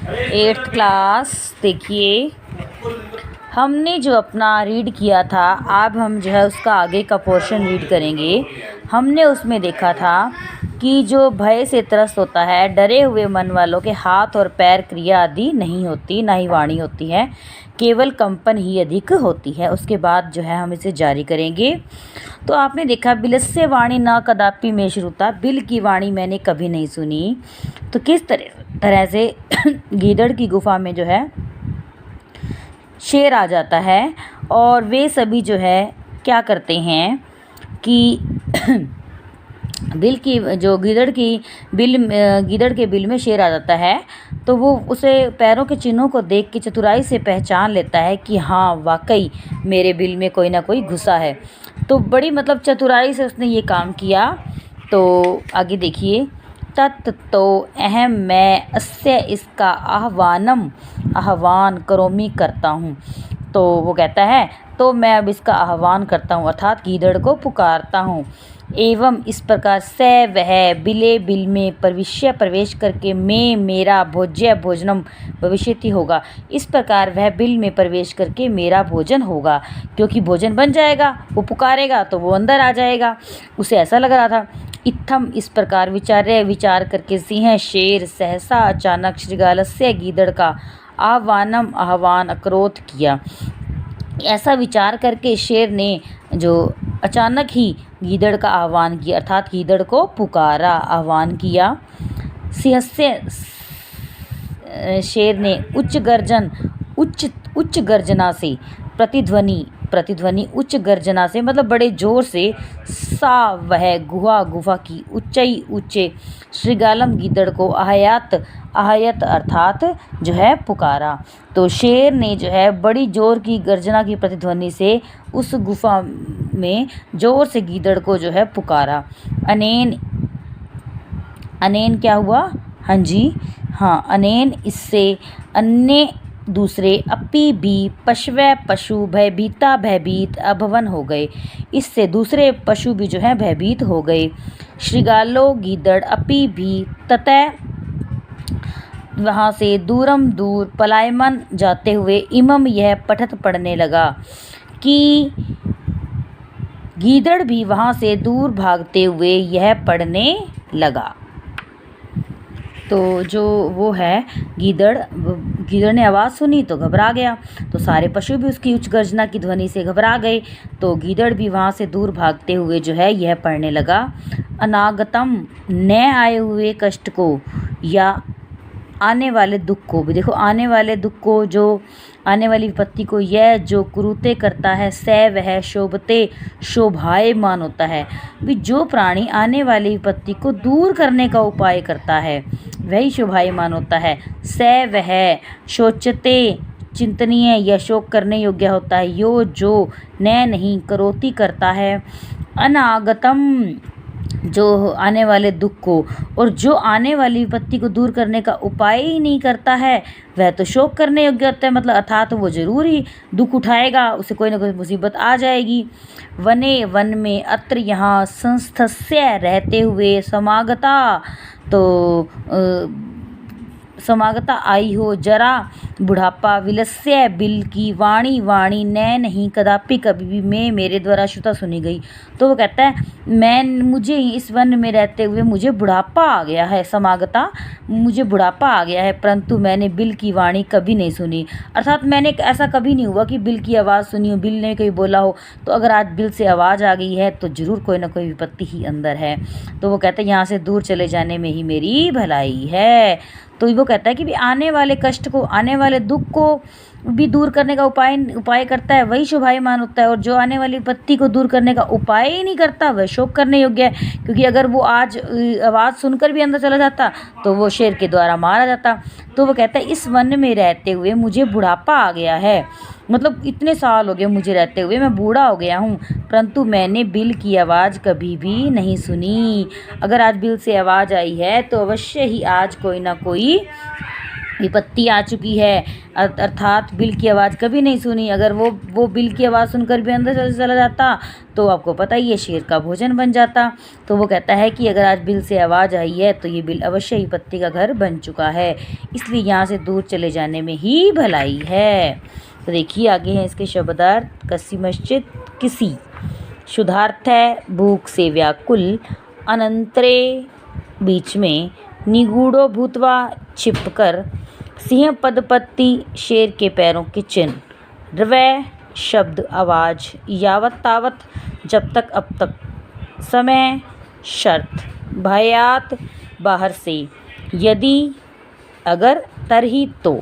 Eighth class. देखिए, हमने जो अपना रीड किया था, अब हम जो है उसका आगे का पोर्शन रीड करेंगे। हमने उसमें देखा था कि जो भय से त्रस्त होता है, डरे हुए मन वालों के हाथ और पैर क्रिया आदि नहीं होती, ना ही वाणी होती है, केवल कंपन ही अधिक होती है। उसके बाद जो है हम इसे जारी करेंगे। तो आपने देखा, बिलस्य वाणी ना कदापि में श्रुता, बिल की वाणी मैंने कभी नहीं सुनी। तो किस तरह से गीदड़ की गुफा में जो है शेर आ जाता है और वे सभी जो है क्या करते हैं कि बिल की जो गीदड़ के बिल में शेर आ जाता है, तो वो उसे पैरों के चिन्हों को देख के चतुराई से पहचान लेता है कि हाँ, वाकई मेरे बिल में कोई ना कोई घुसा है। तो बड़ी मतलब चतुराई से उसने ये काम किया। तो आगे देखिए, तत् तो अहम मैं अस्य इसका आह्वान करोमि करता हूँ। तो वो कहता है, तो मैं अब इसका आह्वान करता हूँ, अर्थात गीदड़ को पुकारता हूँ। एवं इस प्रकार स वह बिल में प्रवेश करके मैं मेरा भोज्य भोजनम भविष्यति होगा। इस प्रकार वह बिल में प्रवेश करके मेरा भोजन होगा, क्योंकि भोजन बन जाएगा, वो पुकारेगा तो वो अंदर आ जाएगा। उसे ऐसा लग रहा था। इत्थम इस प्रकार विचार करके सिंह शेर सहसा अचानक श्रृगालस्य गीदड़ का आह्वान अक्रोध किया। ऐसा विचार करके शेर ने जो अचानक ही गीदड़ का आह्वान किया, अर्थात गीदड़ को पुकारा, आह्वान किया। सिंह शेर ने उच्च गर्जना से प्रतिध्वनि उच्च गर्जना से मतलब बड़े जोर से सा वह गुफा की ऊंचे श्रीगालम गीदड़ को आहयत अर्थात जो है पुकारा। तो शेर ने जो है बड़ी जोर की गर्जना की प्रतिध्वनि से उस गुफा में जोर से गीदड़ को जो है पुकारा। अनेन क्या हुआ? हाँ जी, हाँ, अनेन इससे अन्य दूसरे अपी भी पशु भयभीत अभवन हो गए। इससे दूसरे पशु भी जो है भयभीत हो गए। श्रृगालो गीदड़ अपी भी ततः वहाँ से दूर पलायमन जाते हुए इमम यह पठत पढ़ने लगा कि गीदड़ भी वहाँ से दूर भागते हुए यह पढ़ने लगा। तो जो वो है गीदड़ ने आवाज़ सुनी तो घबरा गया। तो सारे पशु भी उसकी उच्च गर्जना की ध्वनि से घबरा गए। तो गीदड़ भी वहाँ से दूर भागते हुए जो है यह पढ़ने लगा, अनागतम न आए हुए कष्ट को या आने वाले दुख को भी। देखो, आने वाले दुख को, जो आने वाली विपत्ति को, यह जो कुरुते करता है स वह शोभते शोभायमान होता है। भी जो प्राणी आने वाली विपत्ति को दूर करने का उपाय करता है वही शोभायमान होता है। स वह शोचते चिंतनीय या शोक करने योग्य होता है। यो जो नहीं करोति करता है अनागतम जो आने वाले दुख को, और जो आने वाली विपत्ति को दूर करने का उपाय ही नहीं करता है वह तो शोक करने योग्य होता है। मतलब अर्थात वो जरूर ही दुख उठाएगा, उसे कोई ना कोई मुसीबत आ जाएगी। वन में अत्र यहाँ संस्थस्य रहते हुए समागता आई हो जरा बुढ़ापा विलस्य बिल की वाणी नहीं कदापि कभी भी मैं मेरे द्वारा श्रुता सुनी गई। तो वो कहता है, मुझे इस वन में रहते हुए मुझे बुढ़ापा आ गया है, समागता मुझे बुढ़ापा आ गया है, परंतु मैंने बिल की वाणी कभी नहीं सुनी। अर्थात मैंने ऐसा कभी नहीं हुआ कि बिल की आवाज़ सुनी हो, बिल ने कभी बोला हो। तो अगर आज बिल से आवाज़ आ गई है तो ज़रूर कोई ना कोई विपत्ति ही अंदर है। तो वो कहता है, यहाँ से दूर चले जाने में ही मेरी भलाई है। तो वो कहता है कि भी आने वाले कष्ट को, आने वाले दुख को भी दूर करने का उपाय करता है वही शोभायमान होता है, और जो आने वाली विपत्ति को दूर करने का उपाय ही नहीं करता वह शोक करने योग्य है। क्योंकि अगर वो आज आवाज़ सुनकर भी अंदर चला जाता तो वो शेर के द्वारा मारा जाता। तो वो कहता है, इस वन में रहते हुए मुझे बुढ़ापा आ गया है, मतलब इतने साल हो गए मुझे रहते हुए, मैं बूढ़ा हो गया हूँ, परंतु मैंने बिल की आवाज़ कभी भी नहीं सुनी। अगर आज बिल से आवाज़ आई है तो अवश्य ही आज कोई ना कोई विपत्ति आ चुकी है, अर्थात बिल की आवाज़ कभी नहीं सुनी। अगर वो बिल की आवाज़ सुनकर भी अंदर चला जाता तो आपको पता ही है शेर का भोजन बन जाता। तो वो कहता है कि अगर आज बिल से आवाज़ आई है तो ये बिल अवश्य विपत्ति का घर बन चुका है, इसलिए यहाँ से दूर चले जाने में ही भलाई है। तो देखिए आगे हैं इसके शब्दार्थ। कसी मस्जिद किसी, शुद्धार्थ है भूख से व्याकुल, अनंतरे बीच में, निगूढ़ो भूतवा छिपकर, सिंह पदपत्ति शेर के पैरों के चिन्ह, रवै शब्द आवाज़, यावत तावत जब तक अब तक, समय शर्त, भयात बाहर से, यदि अगर, तरही तो,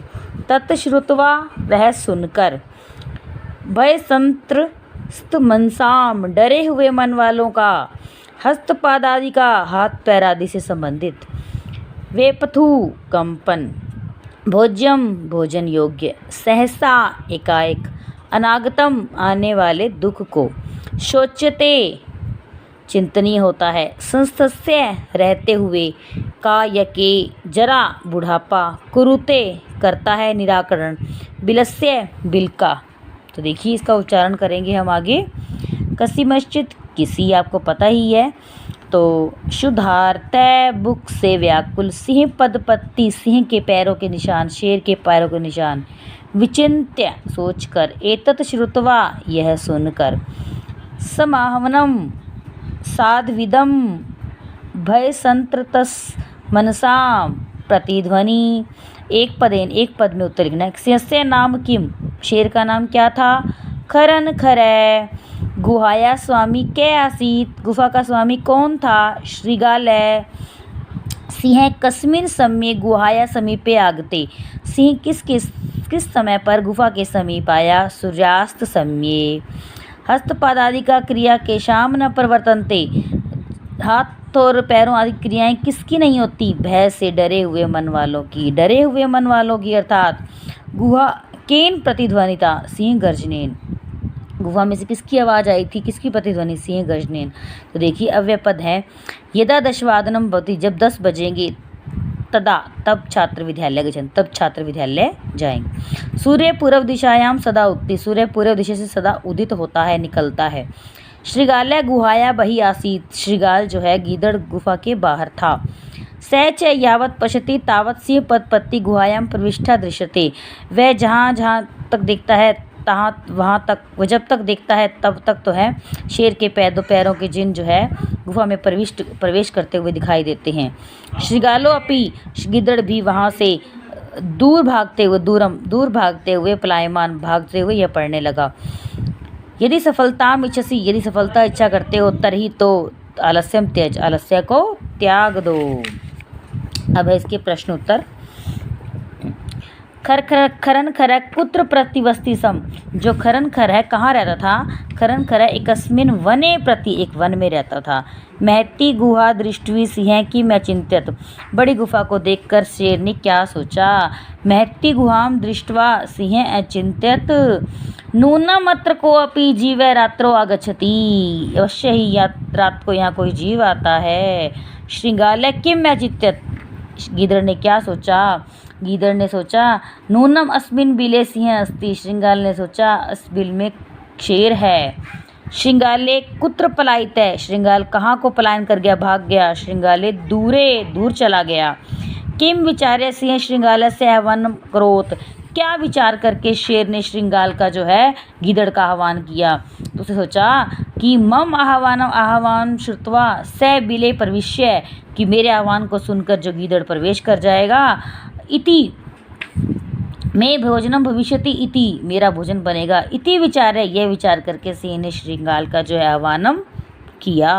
तत्श्रुत्वा वह सुनकर, भय संत्रस्त मनसाम डरे हुए मन वालों का, हस्तपाद आदि का हाथ पैर आदि से संबंधित, वेपथु कंपन, भोज्यम भोजन योग्य, सहसा एकाएक, अनागतम आने वाले दुख को, शोच्यते चिंतनीय होता है, संस्तस्य रहते हुए, का यके जरा बुढ़ापा, कुरुते करता है निराकरण, बिलस्य बिल का। तो देखिए इसका उच्चारण करेंगे हम आगे। कसी मस्जिद किसी आपको पता ही है, तो शुद्धार्थ बुक से व्याकुल, सिंह पदपत्ति सिंह के पैरों के निशान, शेर के पैरों के निशान, विचिंत्य सोचकर, एतत् श्रुत्वा यह सुनकर, समाहवनम साध्विदम भय संत्रतस मनसाम प्रतिध्वनि, एक पद में उत्तर लिखना है। सिंहस्य नाम किम, शेर का नाम क्या था? खरन खरै, गुहाया स्वामी कै आसीत, गुफा का स्वामी कौन था? श्रीगालय। सिंह कस्मिन समय गुहाया समीपे आगते, सिंह किस समय पर गुफा के समीप आया? सूर्यास्त समय। हस्तपाद आदि का क्रिया के शाम न प्रवर्तनते, हाथ और पैरों आदि क्रियाएं किसकी नहीं होती? भय से डरे हुए मन वालों की, डरे हुए मन वालों की अर्थात गुहा केन प्रतिध्वनिता, सिंह गर्जनेन, गुफा में से किसकी आवाज़ आई थी? किसकी प्रतिध्वनि? सिंह गर्जनेन। तो देखिए अव्यय पद है, यदा दशवादनम भवति, जब 10 बजेंगे, तदा तब छात्र विद्यालय गच्छन्ति, तब छात्र विद्यालय जाएंगे। सूर्य पूर्व दिशायाम सदा उदित, सूर्य पूर्व दिशा से सदा उदित होता है, निकलता है। श्रृगालय गुहाया बही आसीत, श्रृगाल जो है गीदड़ गुफा के बाहर था। स च यावत पश्यति तावत सिंह पदपत्ति गुहायाम प्रविष्टा दृश्यते, वह जहाँ तक देखता है वहाँ तक, वह जब तक देखता है तब तक तो है शेर के पैरों के जिन जो है गुफा में प्रवेश करते हुए दिखाई देते हैं। श्रृगालो अपि, गिद्दड़ भी वहाँ से दूर भागते हुए पलायमान, भागते हुए यह पढ़ने लगा। यदि सफलता इच्छसी, यदि सफलता इच्छा करते हो, तरही तो आलस्यम त्यज, आलस्य को त्याग दो। अब है इसके प्रश्न उत्तर। खरन खर कुत्र प्रतिवस्ति सम, जो खरन खर है कहाँ रहता था? खरन खर एकस्मिन वने प्रति, एक वन में रहता था। महती गुहा दृष्टि सिंह की मैं चिंतित, बड़ी गुफा को देखकर शेर ने क्या सोचा? महती गुहाम दृष्टवा सिंह अचिंत्यत, नूनम अत्र को अपि जीव रात्रो आगच्छति, अवश्य ही रात को यहाँ कोई जीव आता है। श्रृगालय किम मैं चिंतित, गीदड़ ने क्या सोचा? गीदड़ ने सोचा नूनम अस्मिन बिले सिंह अस्ति, श्रृगाल ने सोचा इस बिल में शेर है। श्रृगाले कुत्र पलायित है, श्रृगाल कहाँ को पलायन कर गया, भाग गया। श्रृगाले दूर चला गया। किम विचार्य सिंह श्रृगाल से आह्वान करोत, क्या विचार करके शेर ने श्रृगाल का जो है गीदड़ का आह्वान किया? तो उसे सोचा कि मम आह्वान श्रुत्वा स बिले प्रविश्य, कि मेरे आह्वान को सुनकर जो गीदड़ प्रवेश कर जाएगा, इति मैं भोजनम भविष्यति, इति मेरा भोजन बनेगा, इति विचार है, यह विचार करके सिंह ने श्रृगाल का जो है आह्वानम किया।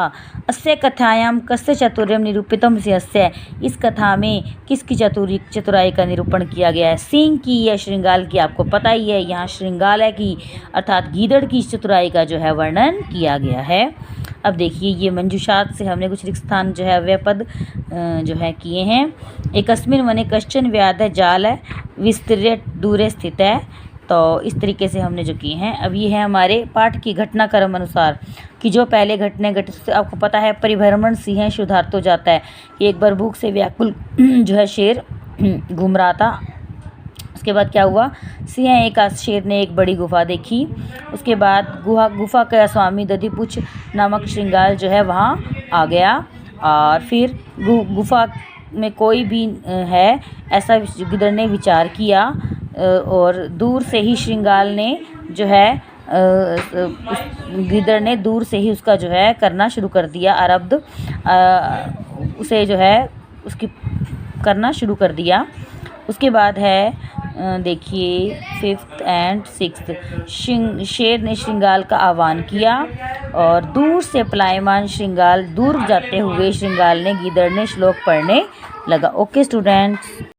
अस्य कथायाम कस्य चातुर्यम निरूपितम सिंहस्य, इस कथा में किसकी चतुराई का निरूपण किया गया है? सिंह की या श्रृगाल की? आपको पता ही है यहाँ श्रृगाल की अर्थात गीदड़ की चतुराई का जो है वर्णन किया गया है। अब देखिए ये मंजूषात से हमने कुछ रिक्त स्थान जो है अव्यय पद जो है किए हैं। एकस्मिन वने कश्चन व्याध जाल है, विस्तृत दूरे स्थित है। तो इस तरीके से हमने जो किए हैं। अब ये है हमारे पाठ की घटनाक्रम अनुसार कि जो पहले घटना घटित, आपको पता है परिभ्रमण सिंह शुद्धार्थ हो जाता है कि एक बार भूख से व्याकुल जो है शेर घूम रहा था उसके बाद क्या हुआ, सिंह एक शेर ने एक बड़ी गुफा देखी। उसके बाद गुफा का स्वामी दधिपुच्छ नामक श्रृंगार जो है वहाँ आ गया और फिर गुफा में कोई भी है ऐसा गिद्ध ने विचार किया और दूर से ही श्रृंगार ने जो है गिद्ध ने दूर से ही उसका जो है करना शुरू कर दिया, आरब्ध उसे जो है उसकी करना शुरू कर दिया। उसके बाद है देखिए 5th and 6th, शेर ने श्रृंगार का आह्वान किया और दूर से पलायमान श्रृंगार दूर जाते हुए श्रृंगार ने गिद्ध ने श्लोक पढ़ने लगा। Okay students.